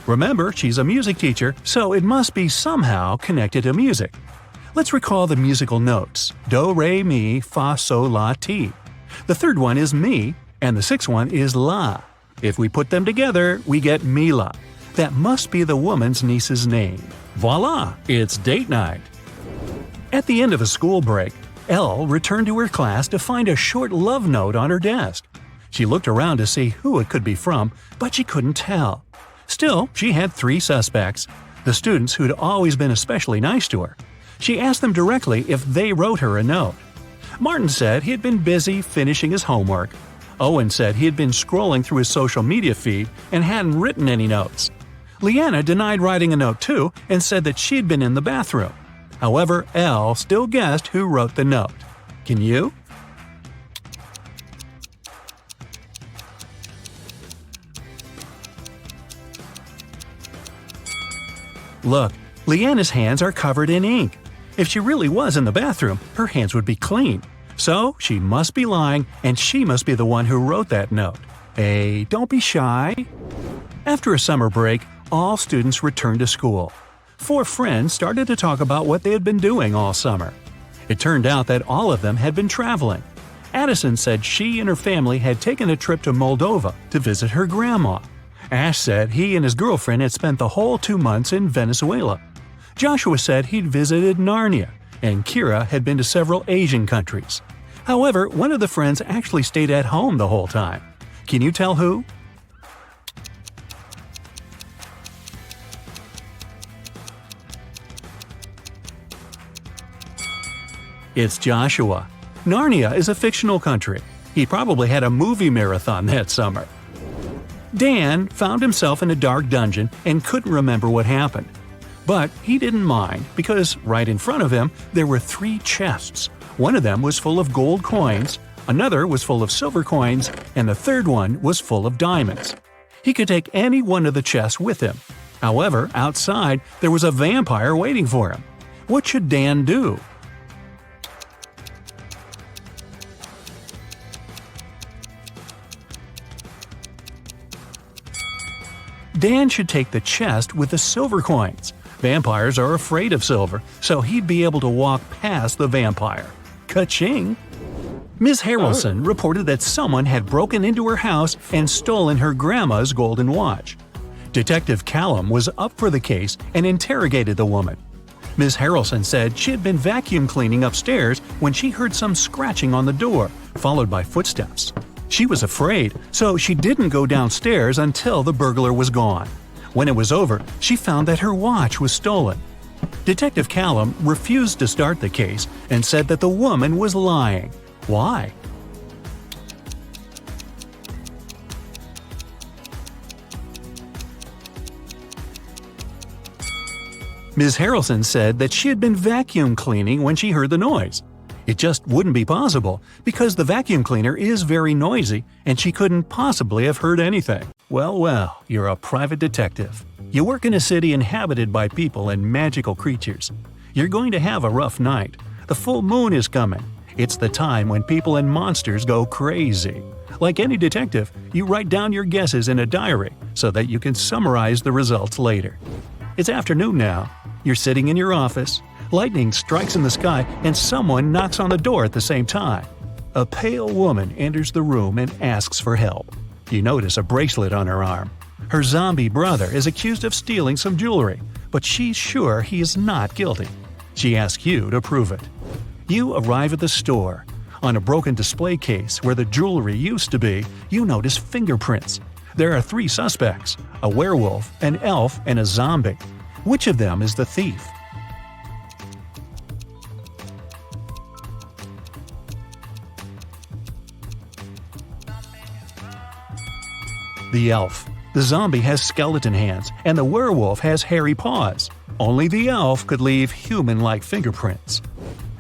Remember, she's a music teacher, so it must be somehow connected to music. Let's recall the musical notes: do, re, mi, fa, sol, la, ti. The third one is mi, and the 6th one is la. If we put them together, we get Mila. That must be the woman's niece's name. Voila! It's date night. At the end of a school break, Elle returned to her class to find a short love note on her desk. She looked around to see who it could be from, but she couldn't tell. Still, she had 3 suspects, the students who'd always been especially nice to her. She asked them directly if they wrote her a note. Martin said he had been busy finishing his homework. Owen said he had been scrolling through his social media feed and hadn't written any notes. Leanna denied writing a note too and said that she'd been in the bathroom. However, Elle still guessed who wrote the note. Can you? Look, Leanna's hands are covered in ink. If she really was in the bathroom, her hands would be clean. So, she must be lying, and she must be the one who wrote that note. Hey, don't be shy. After a summer break, all students returned to school. 4 friends started to talk about what they had been doing all summer. It turned out that all of them had been traveling. Addison said she and her family had taken a trip to Moldova to visit her grandma. Ash said he and his girlfriend had spent the whole 2 months in Venezuela. Joshua said he'd visited Narnia, and Kira had been to several Asian countries. However, one of the friends actually stayed at home the whole time. Can you tell who? It's Joshua. Narnia is a fictional country. He probably had a movie marathon that summer. Dan found himself in a dark dungeon and couldn't remember what happened. But he didn't mind because right in front of him there were 3 chests. One of them was full of gold coins, another was full of silver coins, and the third one was full of diamonds. He could take any one of the chests with him. However, outside there was a vampire waiting for him. What should Dan do? Dan should take the chest with the silver coins. Vampires are afraid of silver, so he'd be able to walk past the vampire. Ka-ching! Ms. Harrelson reported that someone had broken into her house and stolen her grandma's golden watch. Detective Callum was up for the case and interrogated the woman. Ms. Harrelson said she had been vacuum cleaning upstairs when she heard some scratching on the door, followed by footsteps. She was afraid, so she didn't go downstairs until the burglar was gone. When it was over, she found that her watch was stolen. Detective Callum refused to start the case and said that the woman was lying. Why? Ms. Harrelson said that she had been vacuum cleaning when she heard the noise. It just wouldn't be possible because the vacuum cleaner is very noisy and she couldn't possibly have heard anything. Well, you're a private detective. You work in a city inhabited by people and magical creatures. You're going to have a rough night. The full moon is coming. It's the time when people and monsters go crazy. Like any detective, you write down your guesses in a diary so that you can summarize the results later. It's afternoon now. You're sitting in your office. Lightning strikes in the sky and someone knocks on the door at the same time. A pale woman enters the room and asks for help. You notice a bracelet on her arm. Her zombie brother is accused of stealing some jewelry, but she's sure he is not guilty. She asks you to prove it. You arrive at the store. On a broken display case where the jewelry used to be, you notice fingerprints. There are 3 suspects: a werewolf, an elf, and a zombie. Which of them is the thief? The elf. The zombie has skeleton hands, and the werewolf has hairy paws. Only the elf could leave human-like fingerprints.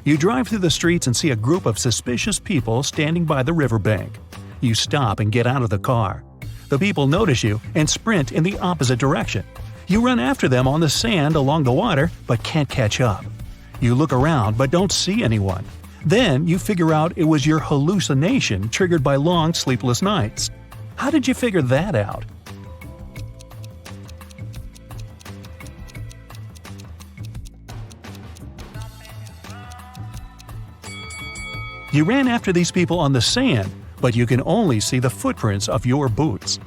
You drive through the streets and see a group of suspicious people standing by the riverbank. You stop and get out of the car. The people notice you and sprint in the opposite direction. You run after them on the sand along the water but can't catch up. You look around but don't see anyone. Then you figure out it was your hallucination triggered by long sleepless nights. How did you figure that out? You ran after these people on the sand, but you can only see the footprints of your boots.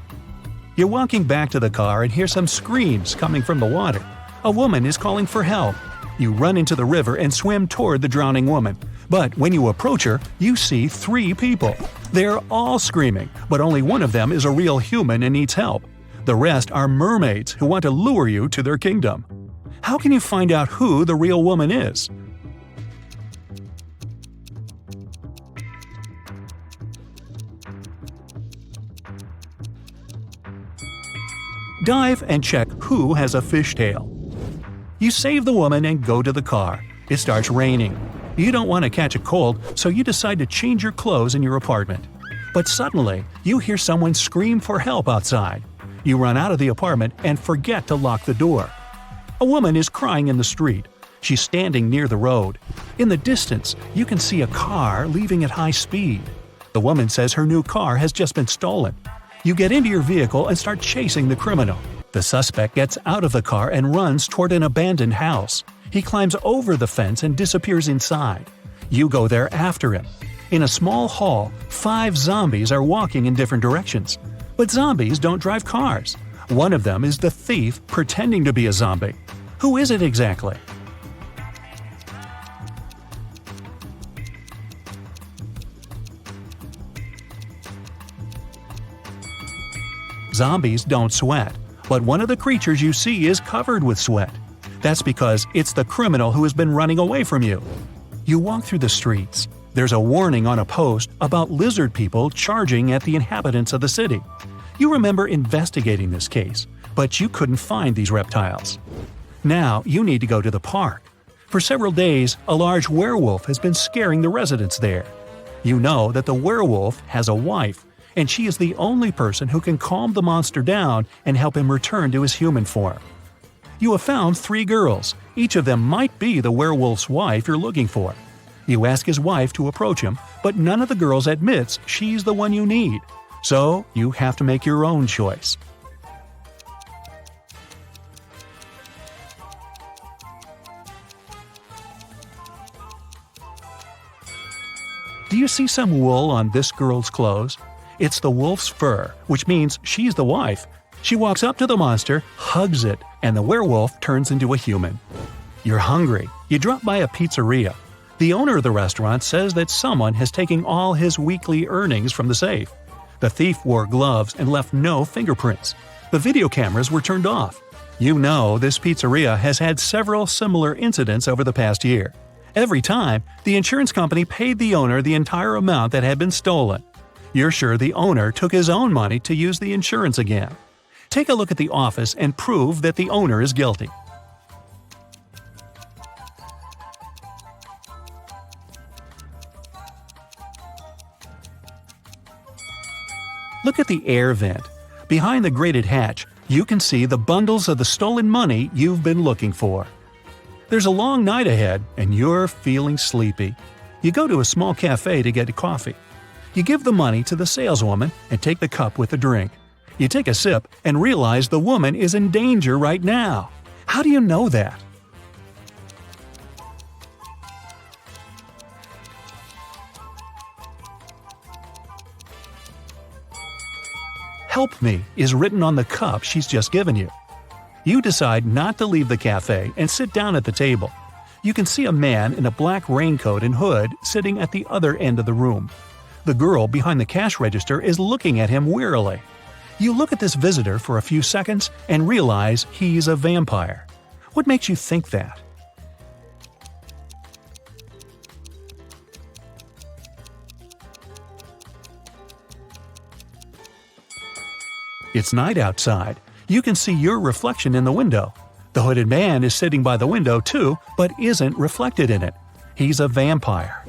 You're walking back to the car and hear some screams coming from the water. A woman is calling for help. You run into the river and swim toward the drowning woman. But when you approach her, you see 3 people. They're all screaming, but only one of them is a real human and needs help. The rest are mermaids who want to lure you to their kingdom. How can you find out who the real woman is? Dive and check who has a fishtail. You save the woman and go to the car. It starts raining. You don't want to catch a cold, so you decide to change your clothes in your apartment. But suddenly, you hear someone scream for help outside. You run out of the apartment and forget to lock the door. A woman is crying in the street. She's standing near the road. In the distance, you can see a car leaving at high speed. The woman says her new car has just been stolen. You get into your vehicle and start chasing the criminal. The suspect gets out of the car and runs toward an abandoned house. He climbs over the fence and disappears inside. You go there after him. In a small hall, 5 zombies are walking in different directions. But zombies don't drive cars. One of them is the thief pretending to be a zombie. Who is it exactly? Zombies don't sweat, but one of the creatures you see is covered with sweat. That's because it's the criminal who has been running away from you. You walk through the streets. There's a warning on a post about lizard people charging at the inhabitants of the city. You remember investigating this case, but you couldn't find these reptiles. Now you need to go to the park. For several days, a large werewolf has been scaring the residents there. You know that the werewolf has a wife, and she is the only person who can calm the monster down and help him return to his human form. You have found 3 girls. Each of them might be the werewolf's wife you're looking for. You ask his wife to approach him, but none of the girls admits she's the one you need. So you have to make your own choice. Do you see some wool on this girl's clothes? It's the wolf's fur, which means she's the wife. She walks up to the monster, hugs it, and the werewolf turns into a human. You're hungry. You drop by a pizzeria. The owner of the restaurant says that someone has taken all his weekly earnings from the safe. The thief wore gloves and left no fingerprints. The video cameras were turned off. You know this pizzeria has had several similar incidents over the past year. Every time, the insurance company paid the owner the entire amount that had been stolen. You're sure the owner took his own money to use the insurance again. Take a look at the office and prove that the owner is guilty. Look at the air vent. Behind the grated hatch, you can see the bundles of the stolen money you've been looking for. There's a long night ahead, and you're feeling sleepy. You go to a small cafe to get a coffee. You give the money to the saleswoman and take the cup with the drink. You take a sip and realize the woman is in danger right now. How do you know that? "Help me" is written on the cup she's just given you. You decide not to leave the cafe and sit down at the table. You can see a man in a black raincoat and hood sitting at the other end of the room. The girl behind the cash register is looking at him wearily. You look at this visitor for a few seconds and realize he's a vampire. What makes you think that? It's night outside. You can see your reflection in the window. The hooded man is sitting by the window too, but isn't reflected in it. He's a vampire.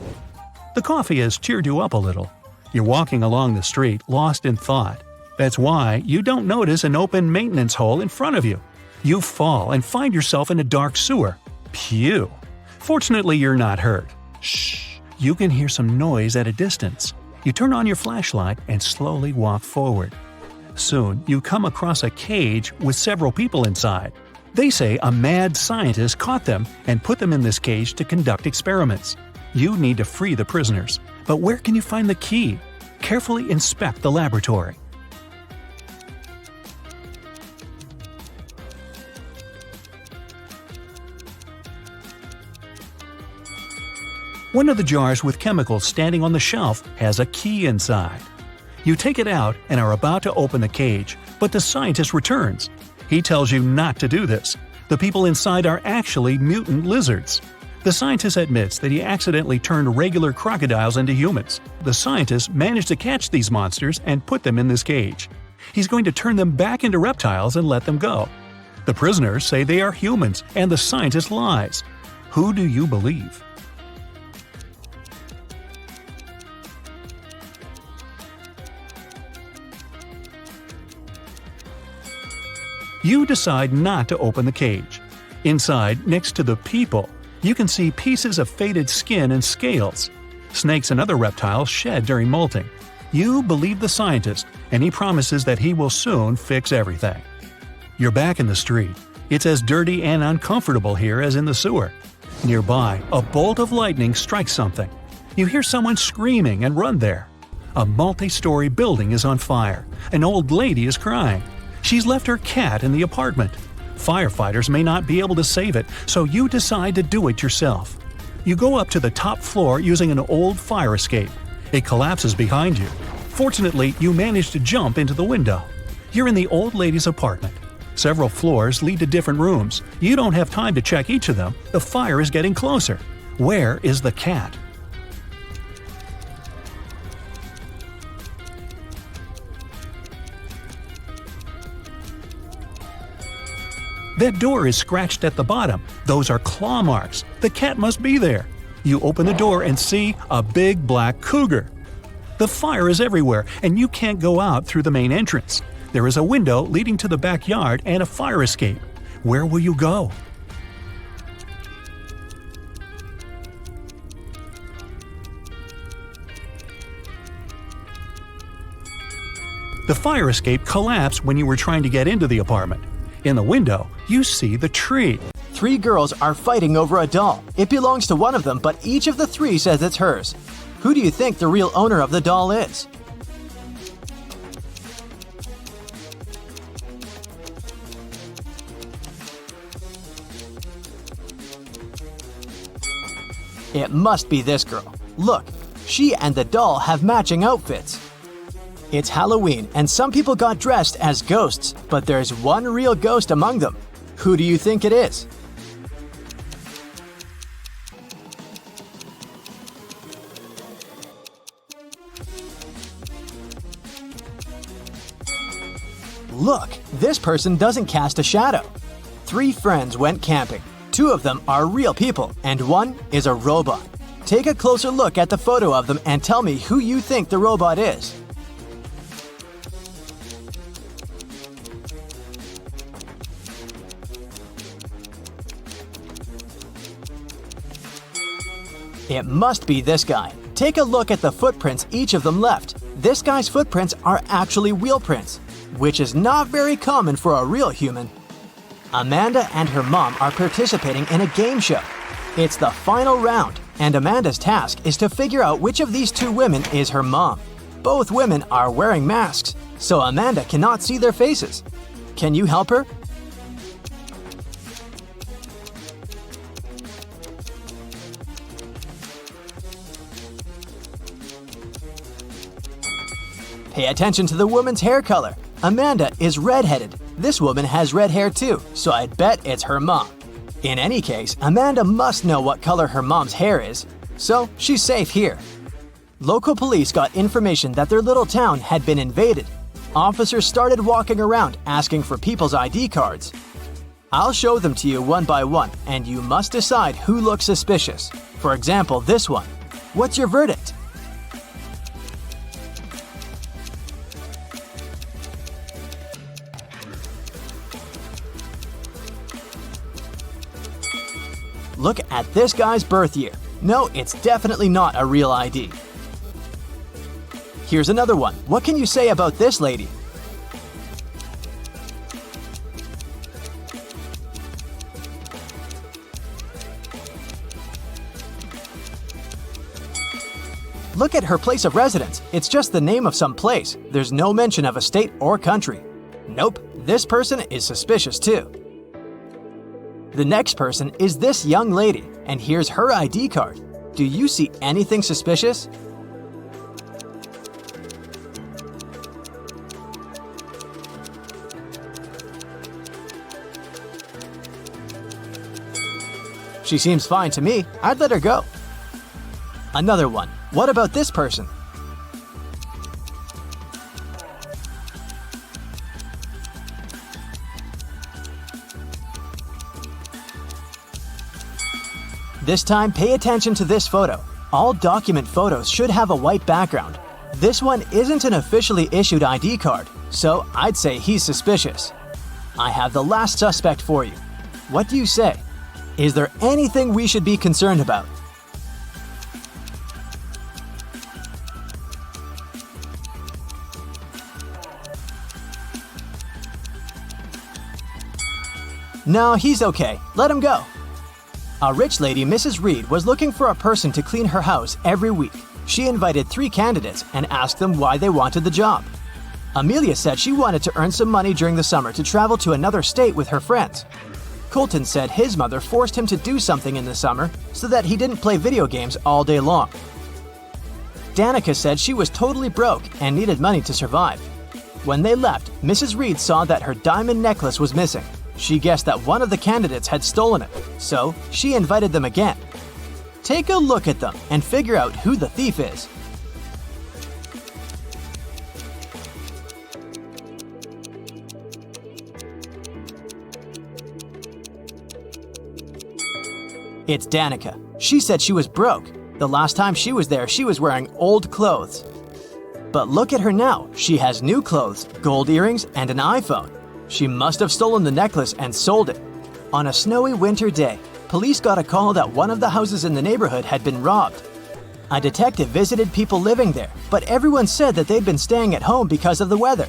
The coffee has cheered you up a little. You're walking along the street, lost in thought. That's why you don't notice an open maintenance hole in front of you. You fall and find yourself in a dark sewer. Phew! Fortunately, you're not hurt. Shh! You can hear some noise at a distance. You turn on your flashlight and slowly walk forward. Soon, you come across a cage with several people inside. They say a mad scientist caught them and put them in this cage to conduct experiments. You need to free the prisoners. But where can you find the key? Carefully inspect the laboratory. One of the jars with chemicals standing on the shelf has a key inside. You take it out and are about to open the cage, but the scientist returns. He tells you not to do this. The people inside are actually mutant lizards. The scientist admits that he accidentally turned regular crocodiles into humans. The scientist managed to catch these monsters and put them in this cage. He's going to turn them back into reptiles and let them go. The prisoners say they are humans, and the scientist lies. Who do you believe? You decide not to open the cage. Inside, next to the people, you can see pieces of faded skin and scales. Snakes and other reptiles shed during molting. You believe the scientist, and he promises that he will soon fix everything. You're back in the street. It's as dirty and uncomfortable here as in the sewer. Nearby, a bolt of lightning strikes something. You hear someone screaming and run there. A multi-story building is on fire. An old lady is crying. She's left her cat in the apartment. Firefighters may not be able to save it, so you decide to do it yourself. You go up to the top floor using an old fire escape. It collapses behind you. Fortunately, you manage to jump into the window. You're in the old lady's apartment. Several floors lead to different rooms. You don't have time to check each of them. The fire is getting closer. Where is the cat? That door is scratched at the bottom. Those are claw marks. The cat must be there. You open the door and see a big black cougar. The fire is everywhere, and you can't go out through the main entrance. There is a window leading to the backyard and a fire escape. Where will you go? The fire escape collapsed when you were trying to get into the apartment. In the window, you see the tree. 3 girls are fighting over a doll. It belongs to one of them, but each of the 3 says it's hers. Who do you think the real owner of the doll is? It must be this girl. Look, she and the doll have matching outfits. It's Halloween, and some people got dressed as ghosts, but there's one real ghost among them. Who do you think it is? Look, this person doesn't cast a shadow. 3 friends went camping. 2 of them are real people, and 1 is a robot. Take a closer look at the photo of them and tell me who you think the robot is. It must be this guy. Take a look at the footprints each of them left. This guy's footprints are actually wheel prints, which is not very common for a real human. Amanda and her mom are participating in a game show. It's the final round, and Amanda's task is to figure out which of these 2 women is her mom. Both women are wearing masks, so Amanda cannot see their faces. Can you help her? Pay attention to the woman's hair color. Amanda is redheaded. This woman has red hair too, so I'd bet it's her mom. In any case, Amanda must know what color her mom's hair is, so she's safe here. Local police got information that their little town had been invaded. Officers started walking around asking for people's ID cards. I'll show them to you one by one, and you must decide who looks suspicious. For example, this one. What's your verdict? Look at this guy's birth year. No, it's definitely not a real ID. Here's another one. What can you say about this lady? Look at her place of residence. It's just the name of some place. There's no mention of a state or country. Nope, this person is suspicious too. The next person is this young lady, and here's her ID card. Do you see anything suspicious? She seems fine to me. I'd let her go. Another one. What about this person? This time, pay attention to this photo. All document photos should have a white background. This one isn't an officially issued ID card, so I'd say he's suspicious. I have the last suspect for you. What do you say? Is there anything we should be concerned about? No, he's okay. Let him go. A rich lady, Mrs. Reed, was looking for a person to clean her house every week. She invited 3 candidates and asked them why they wanted the job. Amelia said she wanted to earn some money during the summer to travel to another state with her friends. Colton said his mother forced him to do something in the summer so that he didn't play video games all day long. Danica said she was totally broke and needed money to survive. When they left, Mrs. Reed saw that her diamond necklace was missing. She guessed that one of the candidates had stolen it, so she invited them again. Take a look at them and figure out who the thief is. It's Danica. She said she was broke. The last time she was there, she was wearing old clothes. But look at her now. She has new clothes, gold earrings, and an iPhone. She must have stolen the necklace and sold it. On a snowy winter day, police got a call that one of the houses in the neighborhood had been robbed. A detective visited people living there, but everyone said that they'd been staying at home because of the weather.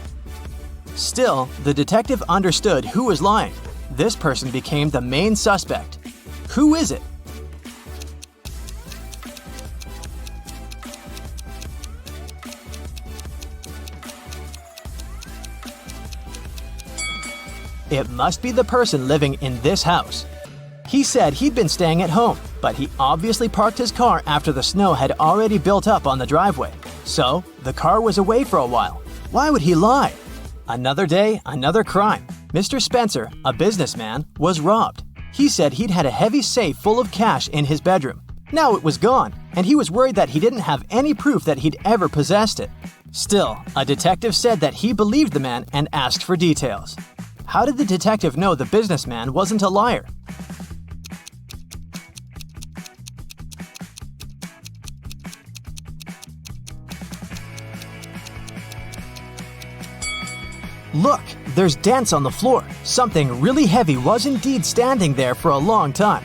Still, the detective understood who was lying. This person became the main suspect. Who is it? It must be the person living in this house. He said he'd been staying at home, but he obviously parked his car after the snow had already built up on the driveway. So, the car was away for a while. Why would he lie? Another day, another crime. Mr. Spencer, a businessman, was robbed. He said he'd had a heavy safe full of cash in his bedroom. Now it was gone, and he was worried that he didn't have any proof that he'd ever possessed it. Still, a detective said that he believed the man and asked for details. How did the detective know the businessman wasn't a liar? Look, there's dents on the floor. Something really heavy was indeed standing there for a long time.